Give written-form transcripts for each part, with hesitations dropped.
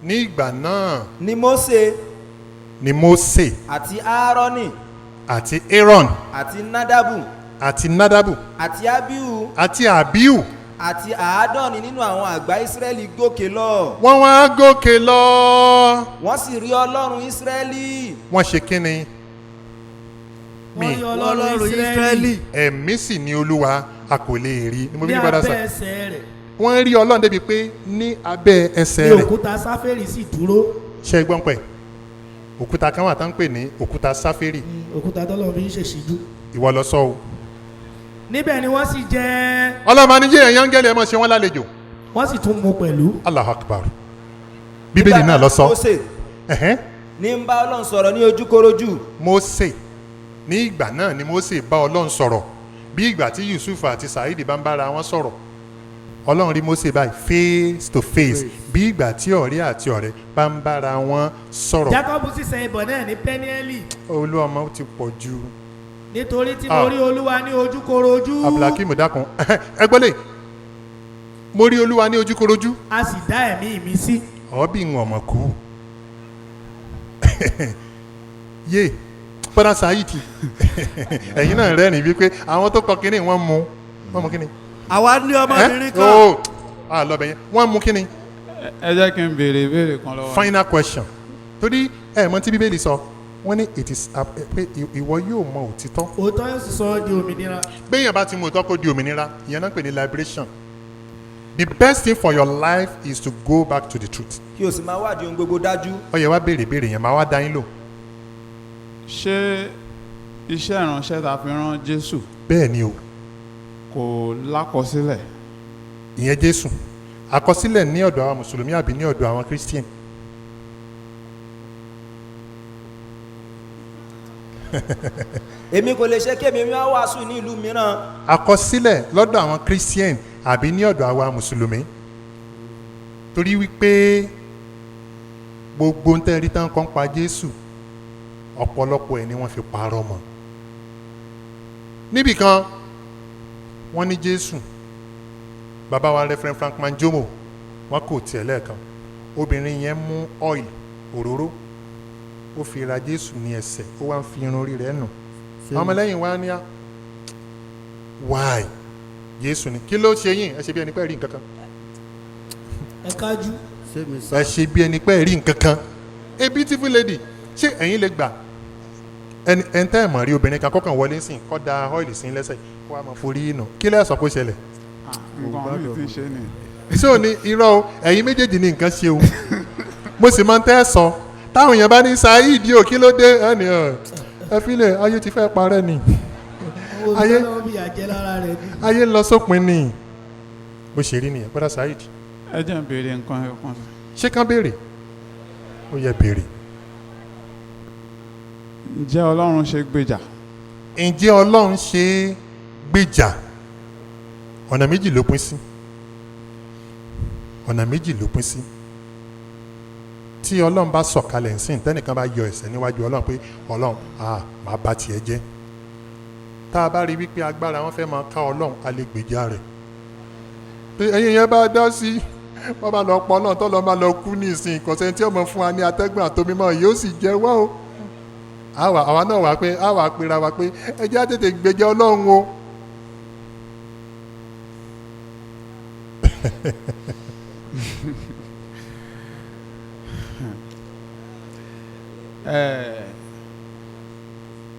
ní ìgbà náà ni Mósè àti Áárónì àti Aaron àti Nádàbù àti Nadabu àti Ábíù àti Abiu àti àádọ́ni nínú àwọn àgbà Ísírẹ́lì gòkè lọ. wọ́n wá gòkè lọ. wọ́n sì rí Ọlọ́run Ísírẹ́lì. wọ́n ṣe kí ni? wọ́n rí Ọlọ́run Ísírẹ́lì. ẹ̀mí sì ni Olúwa a kò lè rí. ní abẹ́ ẹsẹ̀ rẹ̀. wọ́n rí Ọlọ́run débi pé ní abẹ́ ẹsẹ̀ rẹ̀. ní òkúta sáfẹ́rì sì dúró. ṣé gbọ́n pẹ̀ òkúta kan wà tá ń pè ní òkúta sáfẹ́rì. òkúta tọ́lọ́ fi ń ṣèṣíjú. ìwọ lọ sọ o. níbẹ̀ ni wọ́n sì jẹ́. ọlọ́mọ aníjẹ́ ẹ̀yán gẹ́lẹ́ ẹ̀ mọ̀ ṣe wọ́n lálejò. wọ́n sì tún mú pẹ̀lú. Allahu-Akbar. bíbélì náà lọ sọ. Mósè ní ń bá Ọlọ́run sọ̀rọ̀ ní ojúkorojú. Mósè ní ìgbà náà ni Mósè bá Ọlọ́run sọ̀rọ̀ bí ìgbà tí Yusuf àti Saidi bá ń bára wọn sọ̀rọ̀. Ọlọ́run rí Mósè báyìí face to face bí ìgbà tí ọ̀rẹ́ àti ọ̀rẹ́ bá ń bára wọn sọ̀rọ̀. Jákọ́bù sì sẹ ìbọn náà ní Pẹ́níẹ́lì. Olúọmọ ti pọ̀ jù. nítorí tí mo rí Olúwa ní ojúkorojú. Abdulhakeem dákun ẹgbẹ́lẹ̀ mo rí Olúwa ní ojúkorojú. a sì dá ẹ̀mí mi sí. ọ̀bí ń ọmọ kú yé pẹ́lá Saidi ẹ̀yin náà rẹ́rìn wípé àwọn tó kọ kínní wọ́n mú kínní. àwa ní ọmọbìnrin kan. lọ́bẹ̀ yẹn wọ́n mú kínní. ẹ jẹ́ kí n béèrè ìbéèrè kan lọ́wọ́. final question torí mọ̀ tí Bíbélì sọ wọ́n ní it is pé ìwọ yóò mọ òtítọ́. òótọ́ yóò sì sọ ọ́ di òmìnira. béèyàn bá ti mú òtítọ́ kó di òmìnira ìyẹn náà pè ní liberation. The best thing for your life is to go back to the truth. kí o sì máa wádìí ohun gbogbo dájú. ó yẹ wá béèrè yẹn máa wá dá yín lò. ṣé iṣẹ́ ìránṣẹ́ ta fi rán Jésù. bẹ́ẹ̀ ni o. kò lákọsílẹ̀. ìyẹn Jésù àkọsílẹ̀ ní ọ̀dọ̀ àwọn mùsùlùmí àbí ní ọ̀dọ̀ àwọn Christian. èmi kò lè ṣe kí èmi máa wàásù ní ìlú mìíràn. àkọsílẹ̀ lọ́dọ̀ àwọn Christian àbí ní ọ̀dọ̀ àwa mùsùlùmí torí wípé gbogbo ń tẹ́rí tán kan pa Jésù ọ̀pọ̀lọpọ̀ ẹ̀ ni wọ́n fi parọ́ mọ́. níbì kan wọ́n ní Jésù bàbá wa Reverend Franklin Jomo wọ́n kò tiẹ̀ lẹ́ẹ̀kan obìnrin yẹn mú oil òróró ó fi ra Jésù ní ẹsẹ̀ ó wá ń fi irun orí rẹ̀ nù ọmọlẹ́yìn wa ní à why Jésù ni kí ló ṣe yín ẹ ṣe bí ẹni pé rí nǹkan kan ẹ kájú ẹ ṣe bí ẹni pé rí nǹkan kan a beautiful lady ṣé ẹ̀yin lè gbà ẹni tẹ́ ẹ̀ mọ̀ rí obìnrin kan kọ́kàn wọlé sí kọ́ da ọ́ìlì sí lẹ́sẹ̀ kó wá máa forí nù kí lẹ́sọ̀ kó ṣẹlẹ̀. nǹkan mi ti ń ṣe ni. ṣé o ní irọ́ o ẹ̀yin méjèèjì ní nǹkan ṣe o mo sì máa ń tẹ́ ẹ sọ táwọn èèyàn bá ní Saidi o kí ló dé ẹni ẹ filẹ̀ ayé ti fẹ́ parẹ́ ni ayé ń lọ sópin ni bó ṣe rí nìyẹn bọ́dá Saidi. ẹ jẹ́ n béèrè nǹkan ẹ̀ kan. ṣé kán béèrè ó yẹ béèrè. ǹjẹ́ Ọlọ́run ṣe gbèjà. ǹjẹ́ Ọlọ́run ṣe gbèjà ọ̀nà méjì ló pín sí tí Ọlọ́run bá sọ̀kalẹ̀ ńsìn tẹ́nìkan bá yọ ẹ̀ṣẹ̀ níwájú Ọlọ́run pé Ọlọ́run máa bá tiẹ̀ jẹ́ tá a bá rí wípé agbára wọn fẹ́ máa ká Ọlọ́run a lè gbèjà rẹ̀ pé ẹ̀yin yẹn bá dá sí wọ́n bá lọ pọ̀ náà tó lọ́ máa lọ kú ní ìsìn ìkọ̀sẹ̀ tí ọmọ fún wa ní atẹ́gùn àtomímọ́ yóò sì jẹ́ wá o àwa náà wà pé àwa pera wa pé ẹ jẹ́ á tètè gbèjà Ọlọ́run o.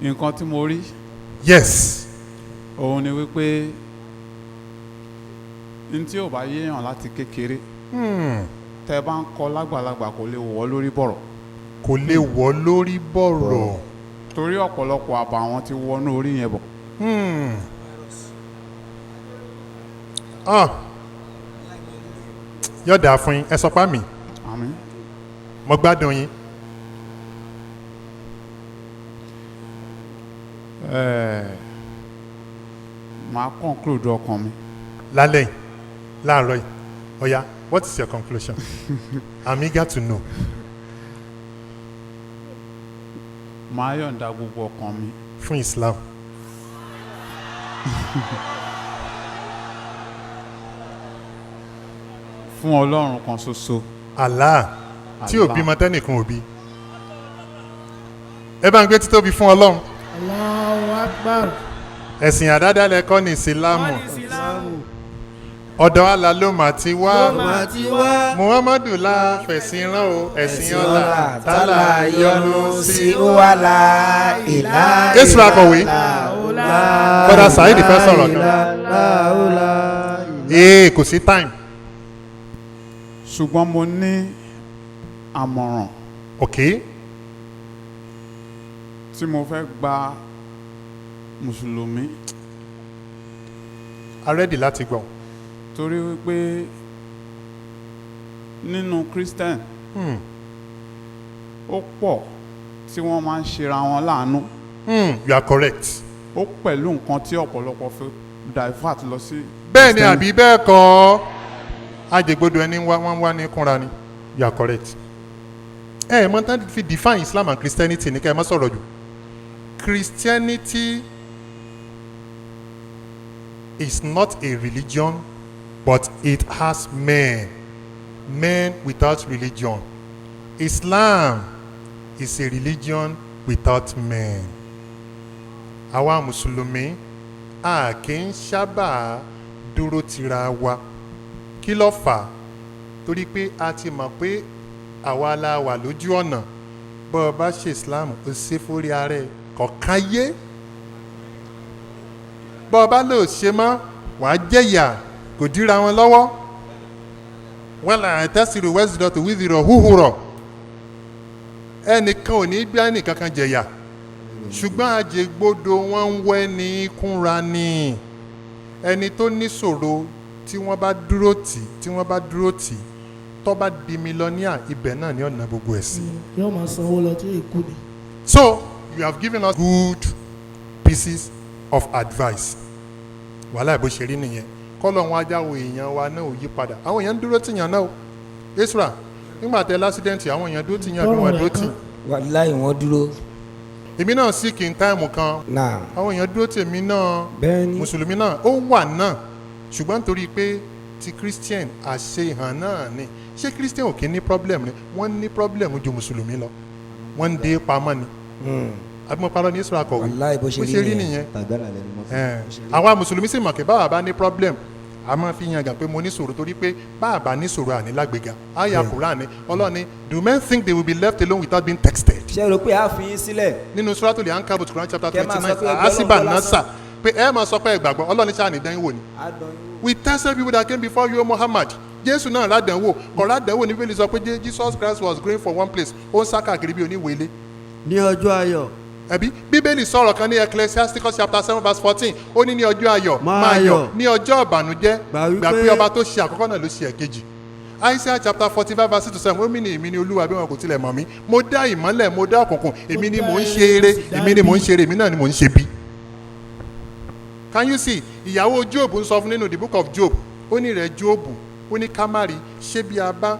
nǹkan tí mo rí. yes. òun ni wípé n tí ò bá yéèyàn láti kékeré tẹ́ bá ń kọ́ lágbàlagbà kò lè wọ́ lórí bọ̀rọ̀. kò lè wọ́ lórí bọ̀rọ̀. torí ọ̀pọ̀lọpọ̀ àbàwọ́n ti wọnú orí yẹn bọ̀. yọ̀dà fún yín ẹ sọ pa mí. àmín. mo gbádùn yín. màá conclude ọkàn mi. lálẹ́ yìí láàárọ̀ yìí ọ̀ya what is your conclusion? I'm eager to know. màá yọ̀ǹda gbogbo ọkàn mi. fún Islam. fún Ọlọ́run kan ṣoṣo. Allah. tí ò bímọ tẹ́nìkan ò bí. ẹ bá ń gbé títóbi fún Ọlọ́run. Allahu-Akbar. ẹ̀sìn àdádálẹ̀ kọ́ ní ìsìlámù. ọ̀dọ̀ Allah ló mà ti wá. Muhammadu la fẹ̀sìn rán o ẹ̀sìn ọ̀la tálà yọ́nú sí. wàlá ìlà. Jésù akọ̀wé. Bọ́dà Saheed fẹ́ sọ̀rọ̀ kan. Kò sí time. ṣùgbọ́n mo ní àmọ̀ràn Okay. tí mo fẹ́ gba mùsùlùmí A ready láti gbọ́. torí wípé nínú Christian ó pọ̀ tí wọ́n máa ń ṣera wọn láàánú. You are correct. ó pẹ̀lú nǹkan tí ọ̀pọ̀lọpọ̀ fi divert lọ sí. Bẹ́ẹ̀ ni àbí bẹ́ẹ̀ kọ́ ajẹgbodò ẹni wọ́n wá ní kúnra ni. You are correct. Mọ̀ tán fi define Islam and Christianity ní kẹ́ ẹ má sọ̀rọ̀ jù. Christianity is not a religion, but it has men without religion. Islam is a religion without men. Àwa Mùsùlùmí a kì í sábà dúró tira wa. Kí ló fà? Torí pé a ti mọ̀ pé àwa la wà lójú ọ̀nà. Bọ́ ọ bá ṣe Islam ó ṣe fórí ara ẹ̀ kọ̀ọ̀kan yé. Bọ́ ọ bá lò ṣe mọ́ wàá jẹ̀yà kò dira wọn lọ́wọ́. Wọ́n là ń tẹ́sírò wẹ́sìdọ̀tò wíìdìrọ̀ húhùrọ̀. Ẹnìkan ò ní gbé ẹnìkan kan jẹ̀yà. Ṣùgbọ́n àjẹgbodò wọn ń wẹ́ ní kúnra ni. Ẹni tó níṣòro tí wọ́n bá dúró tì tó bá di mílíọ̀nìà ibẹ̀ náà ní ọ̀nà gbogbo ẹ̀sìn. Yóò máa sanwó lọ tí èkó ni. So you have given us good pieces of advice. Wàhálà ìbò ṣe rí nìyẹn. Kọ́lọ̀ wọn ajáwó èèyàn wa náà ò yí padà. Àwọn èèyàn ń dúró tìyàn náà o. Esra nígbà tẹ lásídẹ̀ǹtì àwọn èèyàn dúró tìyàn bí wọ́n dúró tì. wàláì wọ́n dúró. Èmi náà sì kí n táìmù kan. Àwọn èèyàn dúró tèmi náà. Bẹ́ẹ̀ni. Mùsùlùmí náà ó wà náà. Ṣùgbọ́n nítorí pé ti Christian àṣehàn náà ni. Ṣé Christian ò kí ní problem ni? Wọ́n ní problem ju Mùsùlùmí lọ. Wọ́n ń dé pamọ́ ni. Àbí mo parọ́ ní Isra kọ̀wé. Wàláì bó ṣe rí nìyẹn. Àwa Mùsùlùmí sì mọ̀ pé báwa bá ní problem a máa fi yan gàn pé mo ní sòrò torí pé báwa bá ní sòrò àní lágbègà. Àyà Quran ni Ọlọ́run ni do men think they will be left alone without being texted? ṣé o rò pé a fi yín sílẹ̀. Nínú Suratul Ankabut Quran chapter Kẹ́ máa sọ 29 pé ẹgbẹ́ Asiba Ọlọ́run Nasa pé ẹ máa sọ pé ẹgbàgbọ́ Ọlọ́run ní sáà ní dán wò ni. We tested people that came before you, Muhammad. Jésù náà ládàánwò kọ̀ ládàánwò ní Bíbélì sọ pé Jesus Christ was going for one place ó ń sá káàkiri bí oníwèélé. ní ọjọ́ ayọ̀. Ẹ̀bí Bíbélì sọ̀rọ̀ kan ní Ecclesiasticus chapter 7 verse 14 ó ní ọjọ́ ayọ̀ máa yọ̀ ní ọjọ́ ìbànújẹ́ gbà pé ọba tó ṣe àkọ́kọ́ náà ló ṣe ẹ̀kejì. Isaiah chapter 45 verse 6-7 ó mí ni èmi ni Olúwa bí wọn kò tilẹ̀ mọ̀ mí mo dá ìmọ́lẹ̀ mo dá òkùnkùn èmi ni mò ń ṣe eré èmi ni mò ń ṣe eré èmi náà ni mò ń ṣe bí. Can you see ìyàwó Job ń sọ fún nínú the book of Job ó ní rẹ̀ Job ó ní kámárì ṣé bí a bá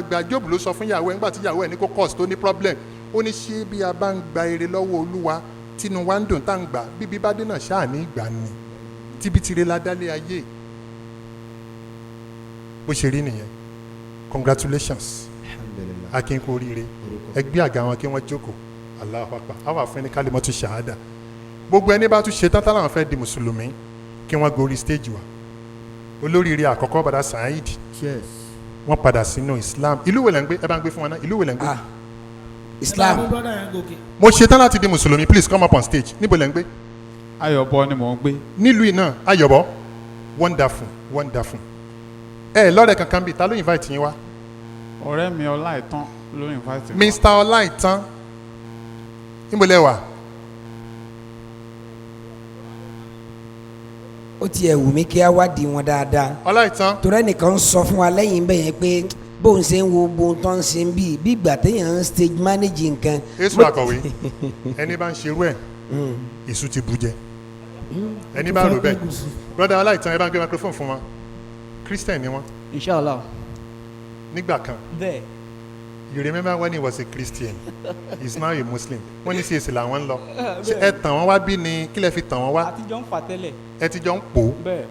gba Job ló sọ fún ìyàwó ẹ̀ nígbà tí ìyàwó ẹ̀ ní kó cause tó ní problem ó ní ṣé bí a bá ń gba èrè lọ́wọ́ Olúwa tínú wa ń dùn tá ń gbà bíbí bá dé náà ṣáà ní ìgbà ni tibitire la dálé ayé bó ṣe rí nìyẹn. Congratulations akínkù oríire ẹgbẹ́ àga wọn kí wọ́n jókòó Allahu-Akbar àwọn àfẹ́ni kálímọ́tù ṣàhádà gbogbo ẹni bá tún ṣe tán táwọn fẹ́ di mùsùlùmí kí wọ́n gorí stage wa olóríire àkọ́kọ́ bàdá Saheed wọ́n padà sínú Islam ìlú wẹ̀lẹ̀ ń gbé ẹ bá ń gbé fún wọn náà ìlú wẹ̀lẹ̀ ń gbé. Islam. Mo ṣe tán láti di mùsùlùmí please come up on stage níbo lẹ̀ ń gbé. Ayọ̀bọ ni mò ń gbé. Nílùú iná Ayọ̀bọ wonderful wonderful. Lọ́rẹ̀ kankan bíi ta ló invite yín wá. ọ̀rẹ́ mi Ọláìtàn ló invite mi. Mr. Ọláìtàn níbo lẹ wà. ó tiẹ̀ wù mí kí a wádìí wọn dáadáa. Ọláìtàn. torí ẹnìkan sọ fún wa lẹ́yìn bẹ́ẹ̀ yẹn pé bóun ṣe ń wo bóun tó ń ṣe ń bí ìgbà téèyàn ń stage manage nǹkan. Èso àkọ̀wé ẹni bá ń ṣerú ẹ̀ èso ti bù jẹ ẹni bá rò bẹ́ẹ̀ brother Ọláìtàn ẹ bá ń gbé microphone fún wọn Christian ni wọn. Inshallah. Nígbà kan. Bẹ́ẹ̀. You remember when he was a Christian? He's now a Muslim. Wọ́n ní CAC làwọn ń lọ. Ṣé ẹ tàn wọ́n wá bí ni kí lẹ fi tàn wọ́n wá? Àtijọ́ ń fà tẹ́lẹ̀. Ẹ ti jọ ń pò.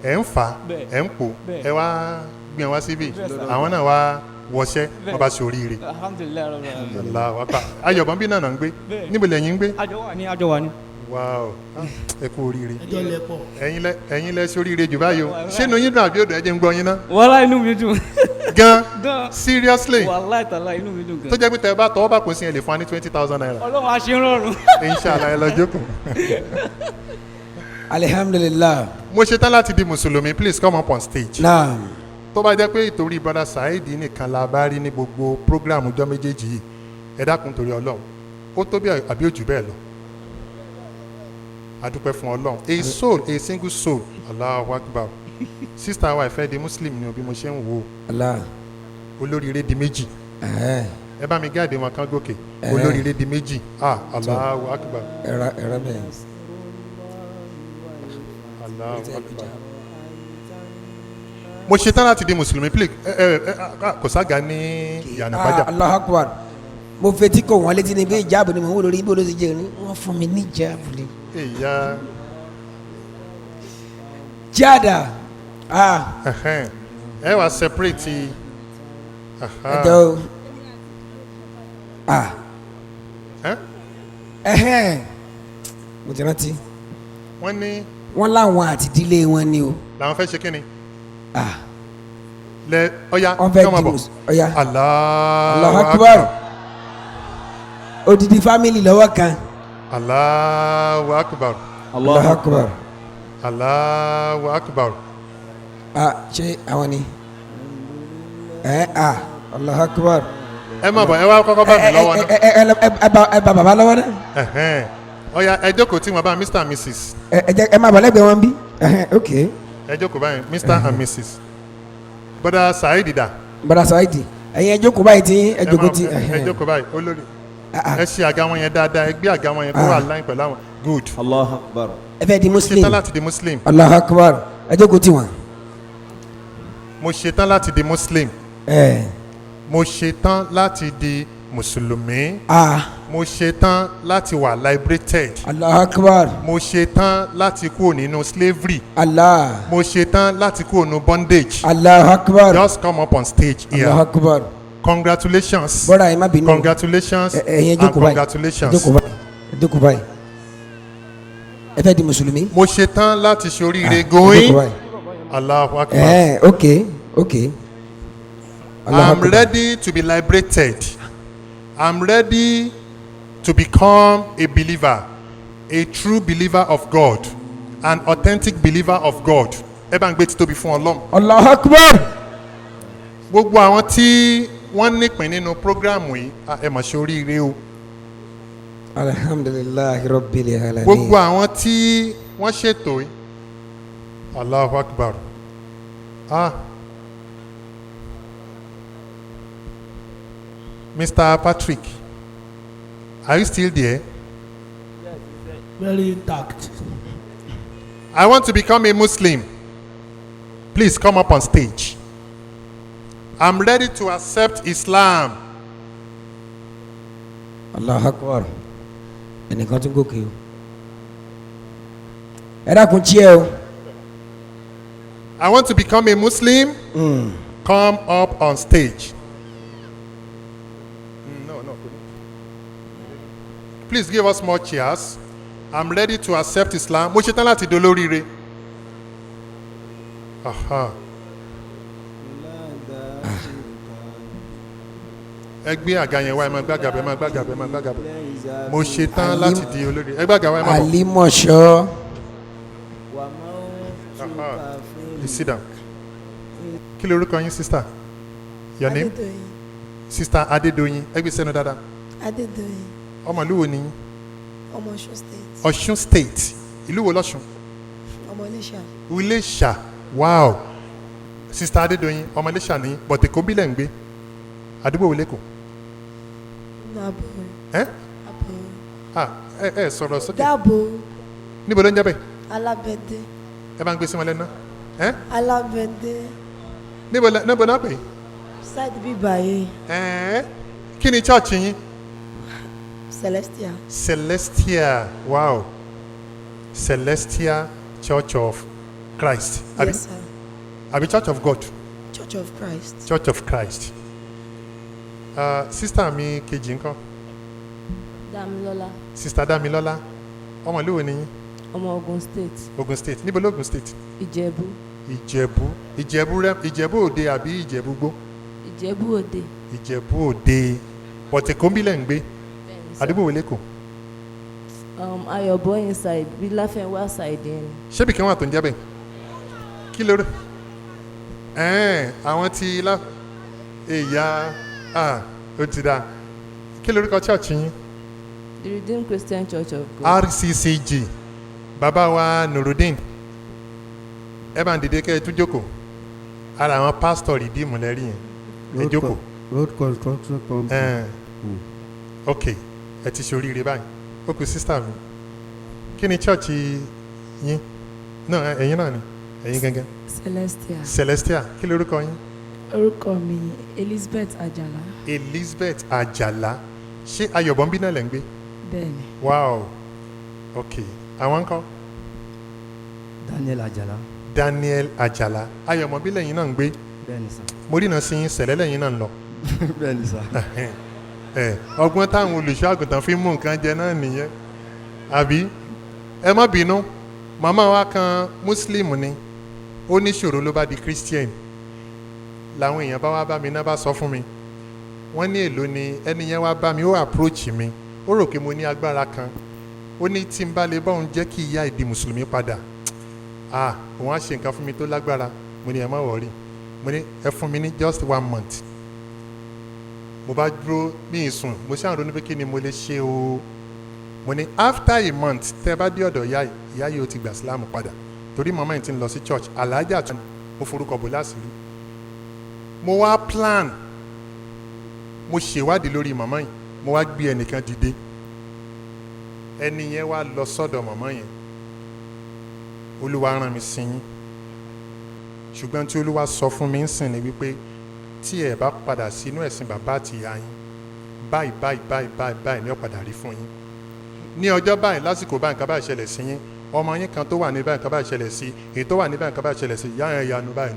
Ẹ ń fà. Ẹ ń pò. Ẹ wá gbìyànjú wá síbí. Àwọn náà wá wọṣẹ́ wọ́n bá ṣe oríire. Alhamduli-Lah Robbil Alameen. Allahu-Akbar. Ayọ̀bọ̀n bí náà ń gbé níbo lẹ́yìn ń gbé. Àjọ wà ní. Wow, ẹ kú oríire. ẹjọ́ lẹ pọ̀. ẹ̀yin lẹ ṣe oríire jù báyìí o. ṣé inú yín dùn àbí òdò ẹ jẹ́ ń gbọ́ yín ná. Wàláhì inú mi dùn. Gan seriously. Wàláhì tàláhì inú mi dùn gan. tó jẹ́ pé tẹ́ ẹ bá tọwọ́ bá kò sí ẹ lè fún wa ní 20,000 naira. Ọlọ́run á ṣe rọrùn. Inshallah ẹ lọ jókòó. Alhamdulillah. Mo ṣe tán láti di mùsùlùmí, please come up on stage. Naam. Tó bá jẹ́ pé ìtorí brother Saheed nìkan la bá rí ní gbogbo program ọjọ́ méjèèjì yìí, ẹ dákun torí Ọlọ́run ó tó bí àbí òjù bẹ́ẹ̀ lọ. A dúpẹ́ fún Ọlọ́run. A soul, a single soul. Allahu-Akbar. Sister wa ìfẹ́ di Muslim ni bí mo ṣe ń wo. Allah. Olóríire di méjì. Ẹ bá mi gáàdì wọn kan gòkè. Olóríire di méjì. Allahu-Akbar. Ẹ̀rọ bẹ́ẹ̀. Allahu-Akbar. Mo ṣe tán láti di Mùsùlùmí, please. Kò sága ní Iyana-Ipaja. Allahu-Akbar. Mo fetí kò wọ́n létí ni pé ìjáàbù ni mo ń wò lórí ibo ló ti jẹ́ ní wọ́n fún mi ní ìjáàbù ni. Ìyá. Jada. Ẹ wá separate. Ẹjọ́ mo ti rántí. Wọ́n ní. Wọ́n láwọn àti ìdílé wọn ni o. Làwọn fẹ́ ṣe kí ni? Lẹ ọya wọ́n fẹ́ di ọya. Allahu-Akbar. Odidi family lọ́wọ́ kan. Allahu-Akbar. Allahu-Akbar. Allahu-Akbar. Ṣé àwọn ni? Allahu-Akbar. Ẹ má bọ̀ ẹ wá kọ́kọ́ bá mi lọ́wọ́ náà. Ẹ bá bàbá lọ́wọ́ náà. Ọya ẹ jókòó tí wọ́n bá Mr and Mrs. Ẹ má bọ̀ lẹ́gbẹ̀ẹ́ wọn bí. Ok. Ẹ jókòó báyìí Mr and Mrs. Brother Saheed dà. Brother Saheed ẹ̀yin ẹ jókòó báyìí tí ẹ jókòó tí. Ẹ jókòó báyìí olórí. Ẹ ṣe àga wọn yẹn dáadáa ẹ gbé àga wọn yẹn kó wà láyìn pẹ̀lú àwọn. Good. Allahu-Akbar. Ẹ fẹ́ di Muslim. Mo ṣetán láti di Muslim. Allahu-Akbar. Ẹ jókòó tí wọn. Mo ṣetán láti di Muslim. Mo ṣetán láti di Mùsùlùmí. Mo ṣetán láti wà liberated. Allahu-Akbar. Mo ṣetán láti kúrò nínú slavery. Allah. Mo ṣetán láti kúrò nínú bondage. Allahu-Akbar. Just come up on stage here. Allahu-Akbar. Congratulations. Bọ́dà ẹ má bínú. Congratulations and congratulations. Ẹ jókòó báyìí. Ẹ fẹ́ di Mùsùlùmí. Mo ṣetán láti ṣoríire going. Allahu-Akbar. Okay. I'm ready to be liberated. I'm ready to become a believer, a true believer of God, an authentic believer of God. Ẹ bá ń gbé títóbi fún Ọlọ́run. Allahu-Akbar. Gbogbo àwọn tí wọ́n nípìn nínú prógrámù yìí ẹ mà ṣe oríire o. Alhamduli-Lah Robbil Alameen. Gbogbo àwọn tí wọ́n ṣètò yìí Allahu-Akbar. Mr. Patrick, are you still there? Very intact. I want to become a Muslim. Please come up on stage. I'm ready to accept Islam. Allahu-Akbar. Ẹnìkan tún gòkè o. Ẹ dákun tí ẹ o. I want to become a Muslim. Come up on stage. No. Please give us more cheers. I'm ready to accept Islam. Mo ṣetán láti dolóríire. Ẹ gbé àga yẹn wá ẹ máa gbàgàbẹ ẹ máa gbàgàbẹ ẹ máa gbàgàbẹ. Mo ṣetán láti di olórí. Ẹ gbàgà wá ẹ máa bọ̀. Alimosho. You sit down. Kí lorúkọ yín sister? Your name? Adédoyin. Sister Adédoyin. Ẹ gbé sẹ́nu dáadáa. Adédoyin. Ọmọ ìlú wo ni yín? Ọmọ Ọ̀ṣun state. Ọ̀ṣun state. Ìlú wo lọ́ṣun? Ọmọ Iléṣà. Iléṣà. Wow. Sister Adédoyin ọmọ Iléṣà ni but Èkó bílẹ̀ ń gbé. Àdúgbò wo lẹ́kọ̀ọ́? Dàbò. Àbò. Ẹ sọ̀rọ̀ sókè. Dàbò. Níbo ló ń jẹ́ bẹ́ẹ̀? Alábẹ́dé. Ẹ bá ń gbé sí wọn lẹ́nu. Alábẹ́dé. Níbo náà pè? Side bíbá yìí. Kí ni church yín? Celestial. Celestial. Wow. Celestial Church of Christ. Yes, sir. Àbí Church of God? Church of Christ. Church of Christ. Sister mi kejì ńkọ́? Damilola. Sister Damilola. Ọmọ ìlú wo ni yín? Ọmọ Ogun State. Ogun State. Níbo l'Ogun State? Ìjẹ̀bú. Ìjẹ̀bú Òde àbí Ìjẹ̀bú Gbó? Ìjẹ̀bú Òde. Ìjẹ̀bú Òde. Bọ̀tẹ̀kọ́ ń bílẹ̀ ń gbé. Àdúgbò wo l'Ékòó? Ayọ̀bọ̀ inside bí Láfẹnwá side yẹn. Ṣébì kan wà tó ń jẹ́ bẹ́ẹ̀? Kí lóore? Àwọn tí ìyá ó ti dá. Kí lórúkọ church yín? The Redeemed Christian Church of God. RCCG. Bàbá wa Nurudeen. Ẹ bá ń dìde kẹ́ ẹ tún jókòó. Ara àwọn pásítọ̀ Redeemed lẹ́rí yẹn. Ẹ jókòó. Road construction company. Ok, ẹ ti ṣe oríire báyìí. Ó kù sísítà mi. Kí ni church yín? Náà ẹ̀yin náà ni. Ẹ̀yin gangan. Celestia. Celestia. Kí lórúkọ yín? Orúkọ mi Elizabeth Ajala. Elizabeth Ajala. Ṣé Ayọ̀bọ̀nbí náà lẹ́ ń gbé? Bẹ́ẹ̀ni. Wow. Ok. Àwọn ńkọ́? Daniel Ajala. Daniel Ajala. Ayọ̀mọ̀bí lẹ́yìn náà ń gbé. Bẹ́ẹ̀ni sà. Mo rí náà sí sẹ̀lẹ̀ lẹ́yìn náà ń lọ. Bẹ́ẹ̀ni sà. Ọgbọ́n táwọn olùṣọ́ àgùntàn fi mú nǹkan jẹ náà nìyẹn. Àbí? Ẹ má bínú. Màmá wa kan Muslim ni. Ó ní ṣòro ló bá di Christian. Làwọn èèyàn bá wá bá mi náà bá sọ fún mi. Wọ́n ní èlò ni ẹni yẹn wá bá mi, ó approach mi. Ó rò pé mo ní agbára kan. Ó ní tí n bá lè bá òun jẹ́ kí ìyá ìdí mùsùlùmí padà. Òun á ṣe nǹkan fún mi tó lágbára. Mo ní ẹ má wọ̀rí. Mo ní ẹ fún mi ní just 1 month. Mo bá dúró ní ìsùn. Mo ṣáà ronú pé kí ni mo lè ṣe o. Mo ní after a month tẹ́ bá dé ọ̀dọ̀ ìyá yìí ó ti gbà sílámù padà. Torí màmá yìí ti ń lọ sí church. Alájà tún mo forúkọ bò láṣìírí. Mo wá plan. Mo ṣèwádìí lórí màmá yìí. Mo wá gbé ẹnìkan dìde. Ẹni yẹn wá lọ sọ́dọ̀ màmá yẹn. Olúwa rán mi sí yín. Ṣùgbọ́n tí Olúwa sọ fún mi ń sìn ni wípé tí ẹ bá padà sínú ẹ̀sìn bàbá àti ìyá yín báyìí ni ó padà rí fún yín. Ní ọjọ́ báyìí lásìkò báyìí nǹkan báyìí ṣẹlẹ̀ sí yín. Ọmọ yín kan tó wà ní báyìí nǹkan báyìí ṣẹlẹ̀ sí. Èyí tó wà ní báyìí nǹkan báyìí ṣẹlẹ̀ sí. Ìyá yẹn yanu báyìí.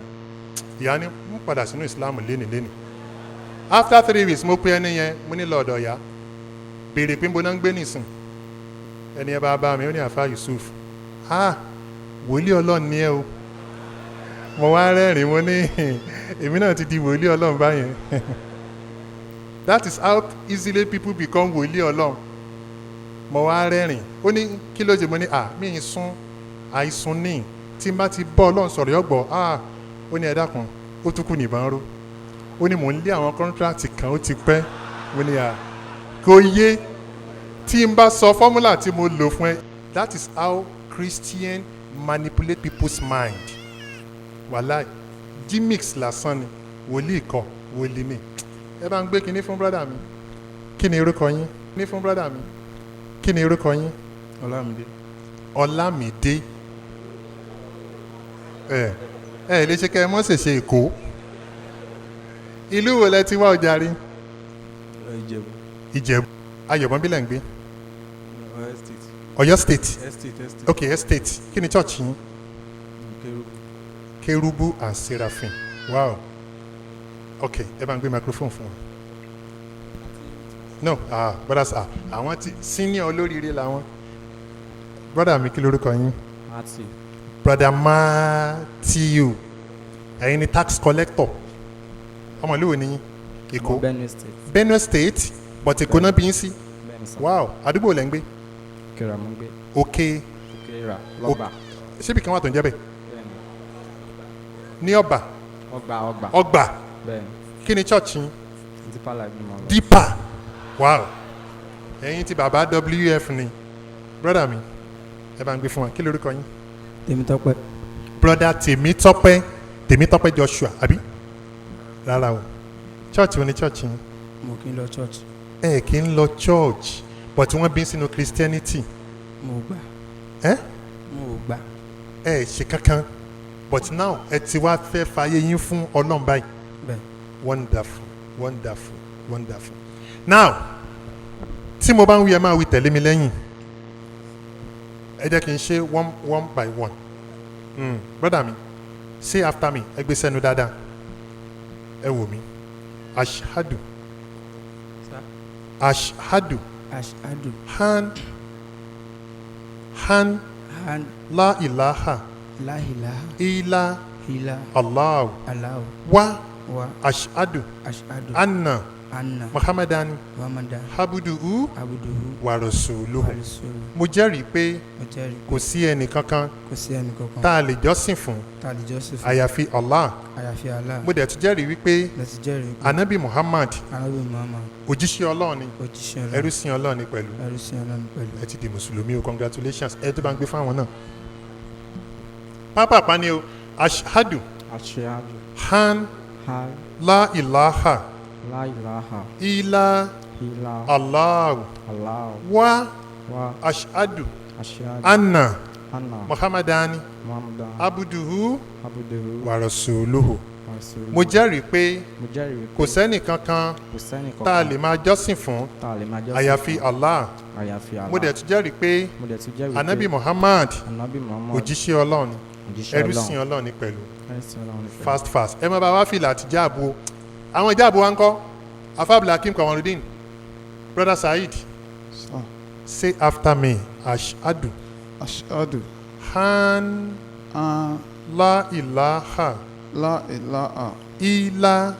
Ìyá ni ń padà sínú Islam lénìí. After 3 weeks mo pe ẹni yẹn mo ní lọ́dọ̀ ya béèrè pé mo náà ń gbé nìsín. Ẹni yẹn bá mi ó ní àfa Yusuf. Wòlíì Ọlọ́run ni ẹ o. Mo wá rẹ́rìn mo ní èmi náà ti di wòlíì Ọlọ́run báyẹn. That is how easily people become wòlíì Ọlọ́run. Mo wá rẹ́rìn. Ó ní kí ló ṣe mo ní mi ì sún àìsùn ní tí n bá ti bọ́ Ọlọ́run sọ̀rọ̀ yọ̀gbọ̀ ó ní ẹ dákun ó tún kù nìbọn ró. Ó ní mò ń lé àwọn kọ́ńtíráàtì kan ó ti pẹ́. Mo ní kò yé tí n bá sọ fọ́múlà tí mo lò fún ẹ. That is how Christian manipulate people's mind. Wàláì gimmicks lásán ni wòlíì kọ́ wòlíì ni. Ẹ bá ń gbé kinní fún brọ́dà mi. Kí ni orúkọ yín? Ní fún brọ́dà mi. Kí ni orúkọ yín? Ọlámídé. Ọlámídé. Lè ṣe kẹ́ ẹ mọ́ ṣèṣe Èkó. Ìlú wo lẹ ti wá ọjà rí? Ìjẹ̀bú. Ìjẹ̀bú. Ayọ̀bọ̀nbí lẹ̀ ń gbé. Ọ̀yọ́ state. Ọ̀yọ́ state. Estate. Ok, estate. Kí ni church yín? Kérúbù. Kérúbù and Seraphim. Wow. Ok, ẹ bá ń gbé microphone fún wọn. No, brothers, àwọn ti senior olóríire làwọn. Brother mi kí lórúkọ yín? Matthew. Brother Matthew. Ẹ̀yin ni tax collector. Ọmọ ìlú wo ni yín? Èkó. Benue State. Benue State, but Èkó náà bí yín sí. Bẹ́ẹ̀ni sà. Wow, àdúgbò lẹ́ ń gbé. Òkèrà mo ń gbé. Òkè. Òkèrà lọ́gbà. Ṣébì kan wà tó ń jẹ́ bẹ́ẹ̀? Bẹ́ẹ̀ni. Ní Ọ̀bà. Ọgbà. Bẹ́ẹ̀ni. Kí ni church yín? Deeper Life ni mo lọ. Deeper. Wow. Ẹ̀yin ti bàbá WF ni. Brother mi, ẹ bá ń gbé fún wa. Kí lórúkọ yín? Tèmítọ́pẹ́. Brother Tèmítọ́pẹ́ Joshua, àbí? Rárá o. Church wo ni church yín? Mo kì í lọ church. Ẹ kì í lọ church, but wọ́n bí sínú Christianity. Mo gbà. Mo gbà. Ẹ ṣe kankan, but now ẹ ti wá fẹ́ fàyè yín fún Ọlọ́run báyìí. Bẹ́ẹ̀. Wonderful. Now, tí mo bá ń wí ẹ máa wí tẹ̀lé mi lẹ́yìn. Ẹ jẹ́ kí n ṣe one by one. Brother mi, say after me. Ẹ gbé sẹ́nu dáadáa. Ẹ wò mí. Ashhadu ashhadu ashhadu an an la ilaha la ilaha illa illa Allah Allah wa wa ashhadu ashhadu anna anna Muhammadan muhammadan abduhu abduhu wa rasuluhu. wa rasuluhu. Mo jẹ́rìí pé mo jẹ́rìí kò sí ẹnì kankan kò sí ẹnì kankan tá a lè jọ́sìn fún tá a lè jọ́sìn fún àyàfi Allah. àyàfi Allah. Mo dẹ̀ tún jẹ́rìí wípé mo ti jẹ́rìí pé anabi Muhammad Ànábì Muhammad òjíṣẹ́ Ọlọ́run ni òjíṣẹ́ Ọlọ́run ẹrú sí Ọlọ́run ni pẹ̀lú. ẹrú sí Ọlọ́run pẹ̀lú. Ẹ ti di mùsùlùmí o, congratulations. Ẹ tó bá ń gbé fáwọn náà. Pápá ni o, ashhadu Ashhadu an an la ilaha la ilaha illa illa Allah Allah wa wa ashhadu ashhadu anna anna Muhammadan Muhammadan abduhu abduhu wa rasuluhu. wa rasuluhu. Mo jẹ́rìí pé mo jẹ́rìí wípé kò sẹ́nì kankan kò sẹ́ni tá a kankan lè máa jọ́sìn fún tá a lè máa jọ́sìn àyàfi fún Allah. àyàfi Allah. Mo dẹ̀ tún jẹ́rìí pé mo dẹ̀ tún jẹ́rìí anabi pé Muhammad Ànábì Muhammad òjíṣẹ́ Ọlọ́run ni òjíṣẹ́ ẹrú sí Ọlọ́run Ọlọ́run ni pẹ̀lú. ẹrú sí Ọlọ́run ní pẹ̀lú. Fast fast ẹ máa bá wá fìlà àti jáàbù o. Àwọn ìjáàbù wa ń kọ́ afábìlà Akim Kamarudin brother Saheed Sir. say after me ashhadu Ashhadu an an la ilaha la ilaha illa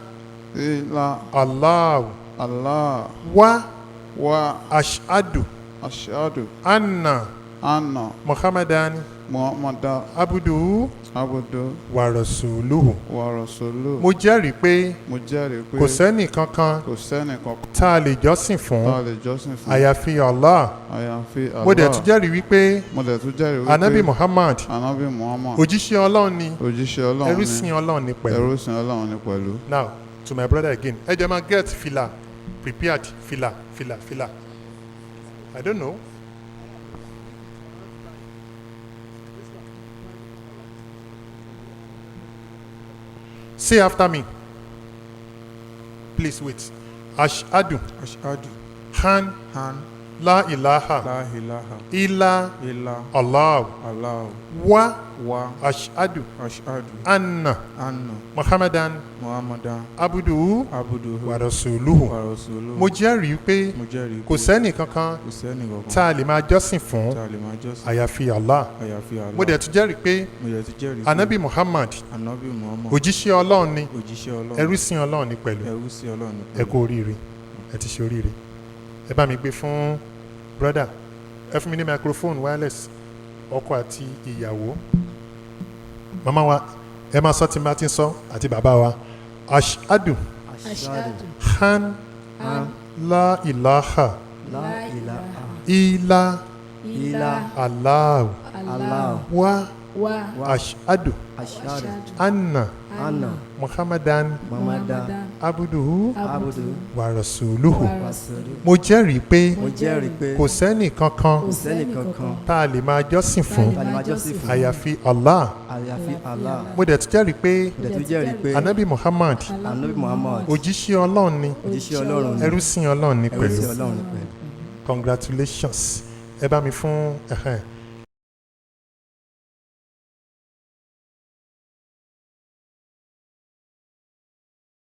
illa Allah Allah wa wa ashhadu ashhadu anna anna Muhammadan Muhammadan abduhu abduhu wa rasuluhu. wa rasuluhu. Mo jẹ́rìí pé mo jẹ́rìí pé kò sẹ́nì kankan kò sẹ́nì kankan tá a lè jọ́sìn fún tá a lè jọ́sìn fún àyàfi Allah. àyàfi Allah. Mo dẹ̀ tún jẹ́rìí wípé mo dẹ̀ tún jẹ́rìí wípé anabi Muhammad Ànábì Muhammad òjíṣẹ́ Ọlọ́run ni òjíṣẹ́ Ọlọ́run ẹrú ni sí Ọlọ́run ni pẹ̀lú. ẹrú sí Ọlọ́run ni pẹ̀lú. Now to my brother again ẹ jẹ́ máa get fìlà prepared fìlà. I don't know. Say after me. Please wait. Ashhadu ashhadu an an la ilaha la ilaha illa illa Allah Allah wa wa ashhadu ashhadu anna anna Muhammadan muhammadan abduhu abduhu wa rasuluhu. wa rasuluhu. Mo jẹ́rìí pé mo jẹ́rìí kò sẹ́nì kankan kò sẹ́ni kankan tá a lè máa jọ́sìn fún tá a lè máa jọ́sìn àyàfi Allah. àyàfi Allah. Mo dẹ̀ tún jẹ́rìí pé mo dẹ̀ tún jẹ́rìí pé anabi Muhammad Ànábì Muhammad òjíṣẹ́ Ọlọ́run ni òjíṣẹ́ Ọlọ́run ẹrú sí Ọlọ́run ni pẹ̀lú. ẹrú sí Ọlọ́run ní Ẹ pẹ̀lú. kú oríire ẹ ti ṣe oríire. Ẹ bá mi gbé fún brother ẹ fún mi ní microphone wireless ọkọ àti ìyàwó. Màmá wa ẹ máa sọ tí n bá ti ń sọ àti bàbá wa ashhadu ashhadu an la ilaha la ilaha illa illa Allah Allah wa wa ashhadu ashhadu anna anna Muhammadan Muhammadan abduhu abduhu wa rasuluhu. wa rasuluhu. Mo jẹ́rìí pé mo jẹ́rìí pé kò sẹ́nì kankan kò sẹ́ni kankan tá a lè máa jọ́sìn fún tá a lè máa jọ́sìn fún àyàfi Allah. àyàfi Allah. Mo dẹ̀ tún jẹ́rìí pé mo dẹ̀ tún jẹ́rìí pé anabi Muhammad Ànábì Muhammad òjíṣẹ́ Ọlọ́run ni òjíṣẹ́ Ọlọ́run ni ẹrú sí Ọlọ́run ni ẹrú sí pẹ̀lú. Ọlọ́run ní pẹ̀lú. Congratulations. Ẹ bá mi fún